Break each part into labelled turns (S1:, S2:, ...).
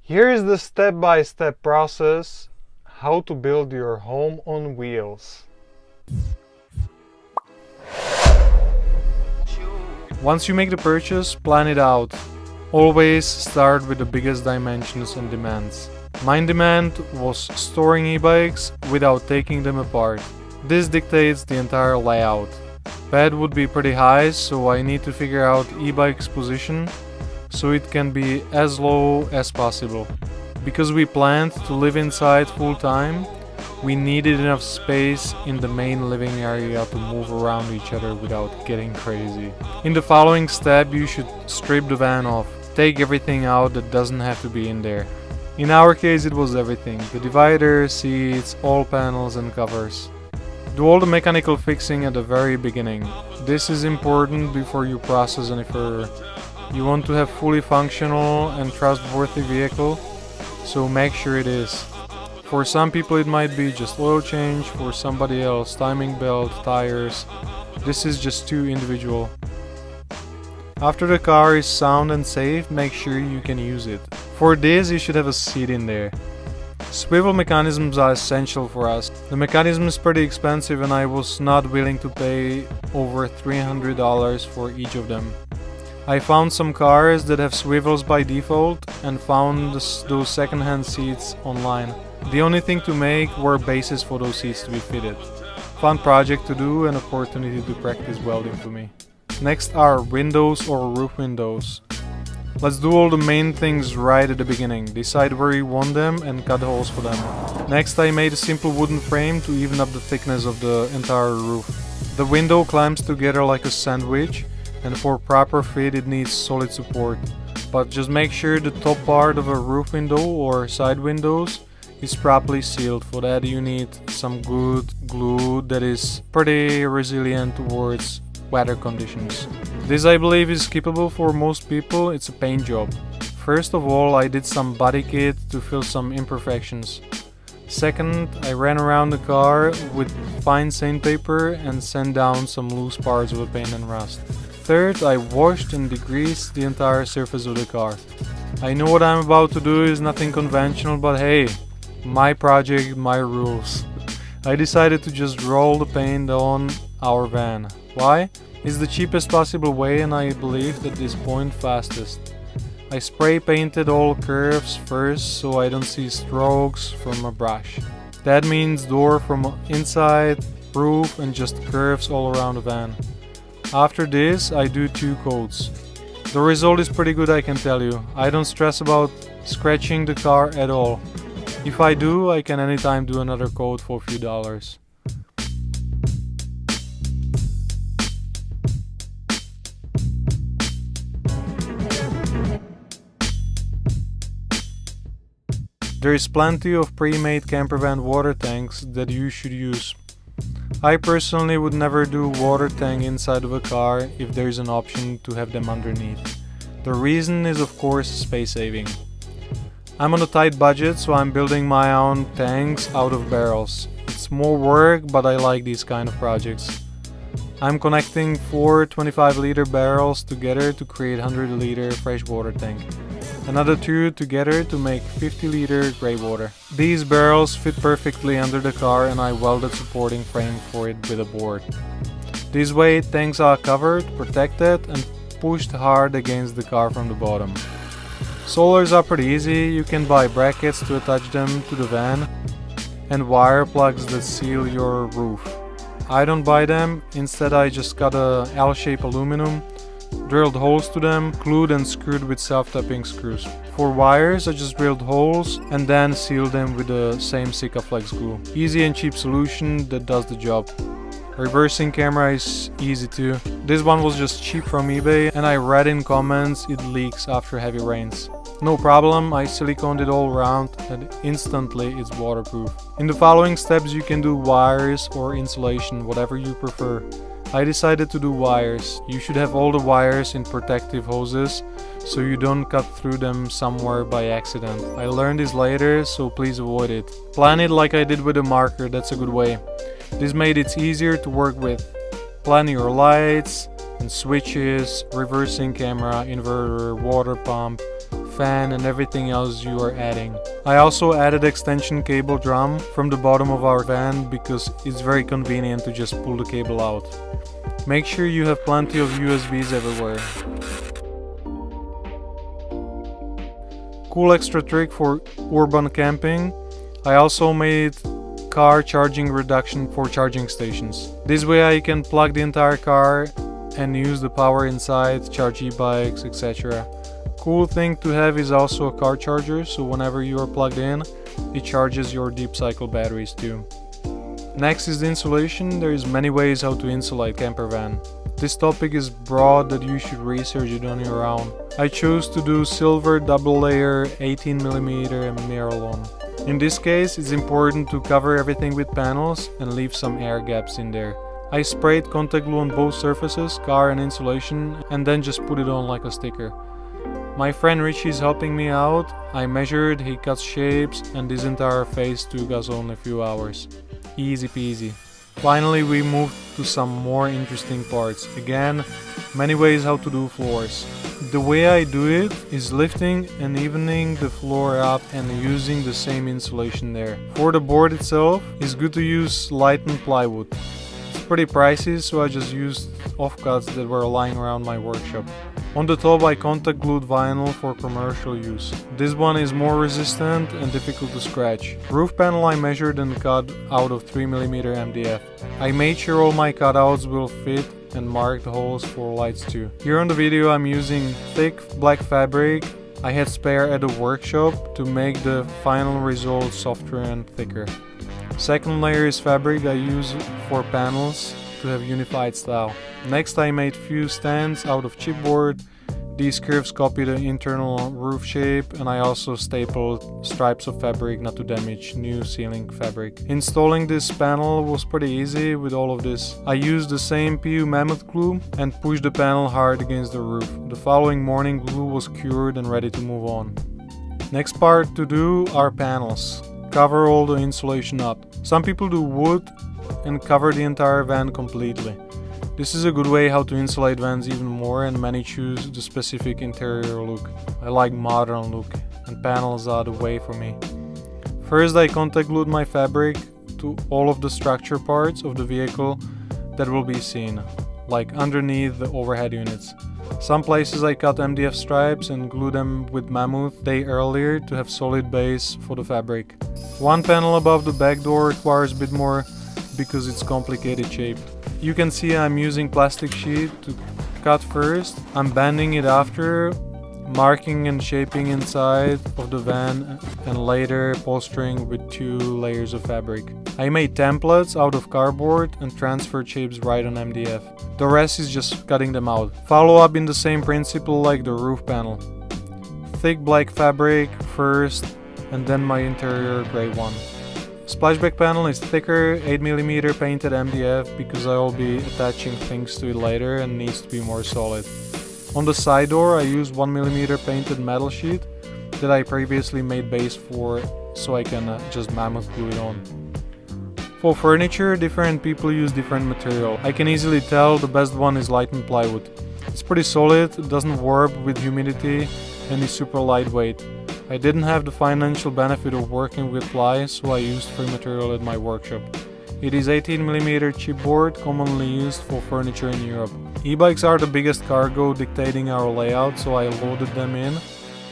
S1: Here is the step-by-step process how to build your home on wheels. Once you make the purchase, plan it out. Always start with the biggest dimensions and demands. My demand was storing e-bikes without taking them apart. This dictates the entire layout. Bed would be pretty high, so I need to figure out e-bike's position so it can be as low as possible. Because we planned to live inside full time, we needed enough space in the main living area to move around each other without getting crazy. In the following step, you should strip the van off. Take everything out that doesn't have to be in there. In our case, it was everything: the divider, seats, all panels and covers. Do all the mechanical fixing at the very beginning. This is important before you process any further. You want to have fully functional and trustworthy vehicle, so make sure it is. For some people it might be just oil change, for somebody else timing belt, tires. This is just too individual. After the car is sound and safe, make sure you can use it. For this you should have a seat in there. Swivel mechanisms are essential for us. The mechanism is pretty expensive and I was not willing to pay over $300 for each of them. I found some cars that have swivels by default and found those second-hand seats online. The only thing to make were bases for those seats to be fitted. Fun project to do and opportunity to practice welding for me. Next are windows or roof windows. Let's do all the main things right at the beginning. Decide where you want them and cut holes for them. Next I made a simple wooden frame to even up the thickness of the entire roof. The window climbs together like a sandwich, and for proper fit it needs solid support. But just make sure the top part of a roof window or side windows is properly sealed. For that you need some good glue that is pretty resilient towards weather conditions. This I believe is skippable for most people. It's a paint job. First of all, I did some body kit to fill some imperfections. Second, I ran around the car with fine sandpaper and sand down some loose parts of the paint and rust. Third, I washed and degreased the entire surface of the car. I know what I'm about to do is nothing conventional, but hey, my project, my rules. I decided to just roll the paint on our van. Why? It's the cheapest possible way and I believe at this point fastest. I spray painted all curves first so I don't see strokes from a brush. That means door from inside, roof and just curves all around the van. After this I do 2 coats. The result is pretty good, I can tell you. I don't stress about scratching the car at all. If I do, I can anytime do another coat for a few dollars. There is plenty of pre-made campervan water tanks that you should use. I personally would never do water tank inside of a car if there is an option to have them underneath. The reason is of course space saving. I'm on a tight budget, so I'm building my own tanks out of barrels. It's more work, but I like these kind of projects. I'm connecting 4 25-liter barrels together to create 100-liter freshwater tank. Another 2 together to make 50-liter grey water. These barrels fit perfectly under the car and I welded supporting frame for it with a board. This way tanks are covered, protected and pushed hard against the car from the bottom. Solars are pretty easy. You can buy brackets to attach them to the van and wire plugs that seal your roof. I don't buy them, instead I just got a L-shaped aluminum, drilled holes to them, glued and screwed with self-tapping screws. For wires I just drilled holes and then sealed them with the same Sikaflex glue. Easy and cheap solution that does the job. Reversing camera is easy too. This one was just cheap from eBay and I read in comments it leaks after heavy rains. No problem, I siliconed it all around and instantly it's waterproof. In the following steps you can do wires or insulation, whatever you prefer. I decided to do wires. You should have all the wires in protective hoses so you don't cut through them somewhere by accident. I learned this later, so please avoid it. Plan it like I did with a marker, that's a good way. This made it easier to work with. Plan your lights and switches, reversing camera, inverter, water pump, fan and everything else you are adding. I also added extension cable drum from the bottom of our van because it's very convenient to just pull the cable out. Make sure you have plenty of USBs everywhere. Cool extra trick for urban camping, I also made car charging reduction for charging stations. This way I can plug the entire car and use the power inside, charge e-bikes, etc. Cool thing to have is also a car charger, so whenever you are plugged in, it charges your deep cycle batteries too. Next is the insulation. There is many ways how to insulate camper van. This topic is broad that you should research it on your own. I chose to do silver double layer 18mm and Miralon. In this case, it's important to cover everything with panels and leave some air gaps in there. I sprayed contact glue on both surfaces, car and insulation, and then just put it on like a sticker. My friend Richie is helping me out. I measured, he cut shapes, and this entire phase took us only a few hours. Easy peasy. Finally, we moved to some more interesting parts. Again, many ways how to do floors. The way I do it is lifting and evening the floor up and using the same insulation there. For the board itself, it's good to use lightened plywood. It's pretty pricey, so I just used offcuts that were lying around my workshop. On the top I contact glued vinyl for commercial use. This one is more resistant and difficult to scratch. Roof panel I measured and cut out of 3mm MDF. I made sure all my cutouts will fit and marked the holes for lights too. Here on the video I'm using thick black fabric I had spare at the workshop to make the final result softer and thicker. Second layer is fabric I use for panels to have unified style. Next I made few stands out of chipboard. These curves copy the internal roof shape, and I also stapled stripes of fabric not to damage new ceiling fabric. Installing this panel was pretty easy with all of this. I used the same PU Mammoth glue and pushed the panel hard against the roof. The following morning glue was cured and ready to move on. Next part to do are panels. Cover all the insulation up. Some people do wood and cover the entire van completely. This is a good way how to insulate vans even more, and many choose the specific interior look. I like modern look, and panels are the way for me. First I contact glued my fabric to all of the structure parts of the vehicle that will be seen, like underneath the overhead units. Some places I cut MDF stripes and glue them with Mammoth day earlier to have solid base for the fabric. One panel above the back door requires a bit more because it's complicated shape. You can see I'm using plastic sheet to cut first. I'm bending it after, marking and shaping inside of the van, and later polstering with 2 layers of fabric. I made templates out of cardboard and transferred shapes right on MDF. The rest is just cutting them out. Follow up in the same principle like the roof panel. Thick black fabric first, and then my interior gray one. Splashback panel is thicker, 8mm painted MDF because I will be attaching things to it later and needs to be more solid. On the side door I used 1mm painted metal sheet that I previously made base for, so I can just Mammoth glue it on. For furniture, different people use different material. I can easily tell the best one is lightened plywood. It's pretty solid, it doesn't warp with humidity, and is super lightweight. I didn't have the financial benefit of working with ply, so I used free material at my workshop. It is 18mm chipboard, commonly used for furniture in Europe. E-bikes are the biggest cargo dictating our layout, so I loaded them in,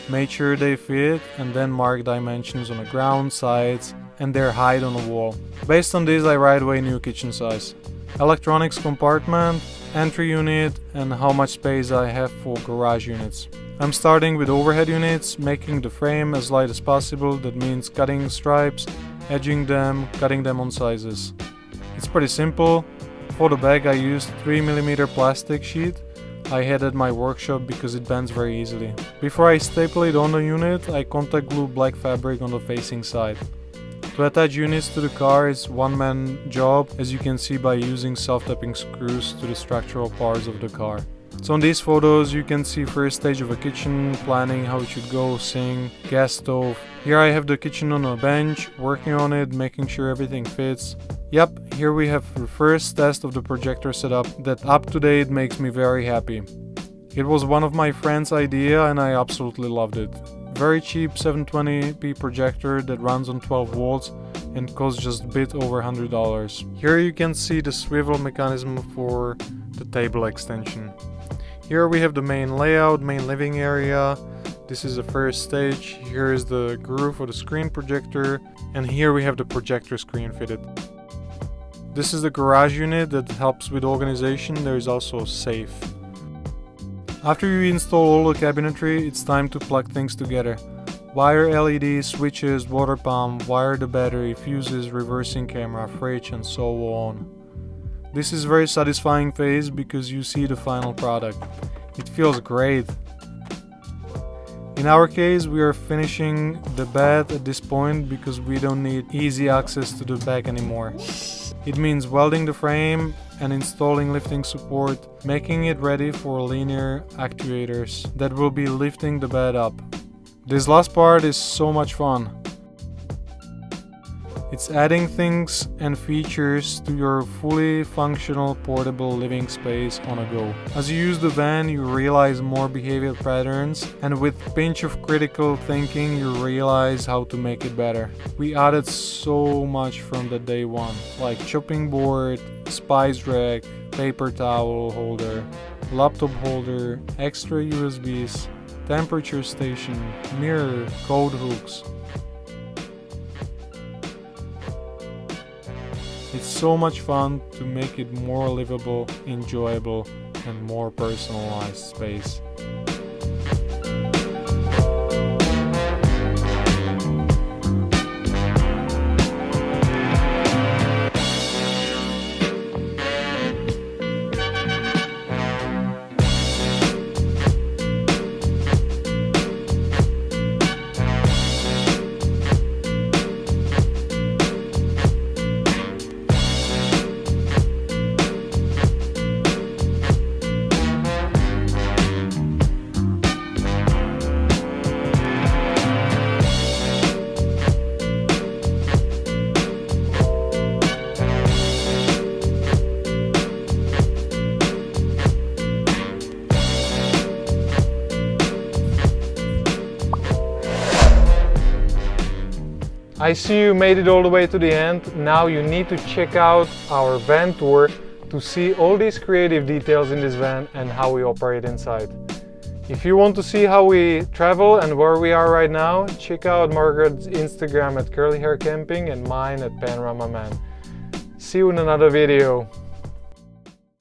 S1: made sure they fit, and then marked dimensions on the ground, sides, and their height on the wall. Based on this I right away knew kitchen size, electronics compartment, entry unit, and how much space I have for garage units. I'm starting with overhead units, making the frame as light as possible. That means cutting stripes, edging them, cutting them on sizes. It's pretty simple. For the back I used 3mm plastic sheet I had at my workshop because it bends very easily. Before I staple it on the unit, I contact glue black fabric on the facing side. To attach units to the car is one-man job, as you can see by using self-tapping screws to the structural parts of the car. So on these photos you can see first stage of a kitchen, planning how it should go, sink, gas stove. Here I have the kitchen on a bench, working on it, making sure everything fits. Yep, here we have the first test of the projector setup that up to date makes me very happy. It was one of my friend's idea and I absolutely loved it. Very cheap 720p projector that runs on 12 volts and costs just a bit over $100. Here you can see the swivel mechanism for the table extension. Here we have the main layout, main living area. This is the first stage. Here is the groove for the screen projector, and here we have the projector screen fitted. This is the garage unit that helps with organization. There is also a safe. After you install all the cabinetry, it's time to plug things together. Wire LEDs, switches, water pump, wire the battery, fuses, reversing camera, fridge, and so on. This is a very satisfying phase because you see the final product. It feels great. In our case, we are finishing the bed at this point because we don't need easy access to the back anymore. It means welding the frame and installing lifting support, making it ready for linear actuators that will be lifting the bed up. This last part is so much fun. It's adding things and features to your fully functional portable living space on a go. As you use the van, you realize more behavior patterns, and with a pinch of critical thinking, you realize how to make it better. We added so much from the day one, like chopping board, spice rack, paper towel holder, laptop holder, extra USBs, temperature station, mirror, code hooks. It's so much fun to make it more livable, enjoyable, and more personalized space. I see you made it all the way to the end. Now you need to check out our van tour to see all these creative details in this van and how we operate inside. If you want to see how we travel and where we are right now, check out Margaret's Instagram at Curly Hair Camping and mine at Panorama Man. See you in another video.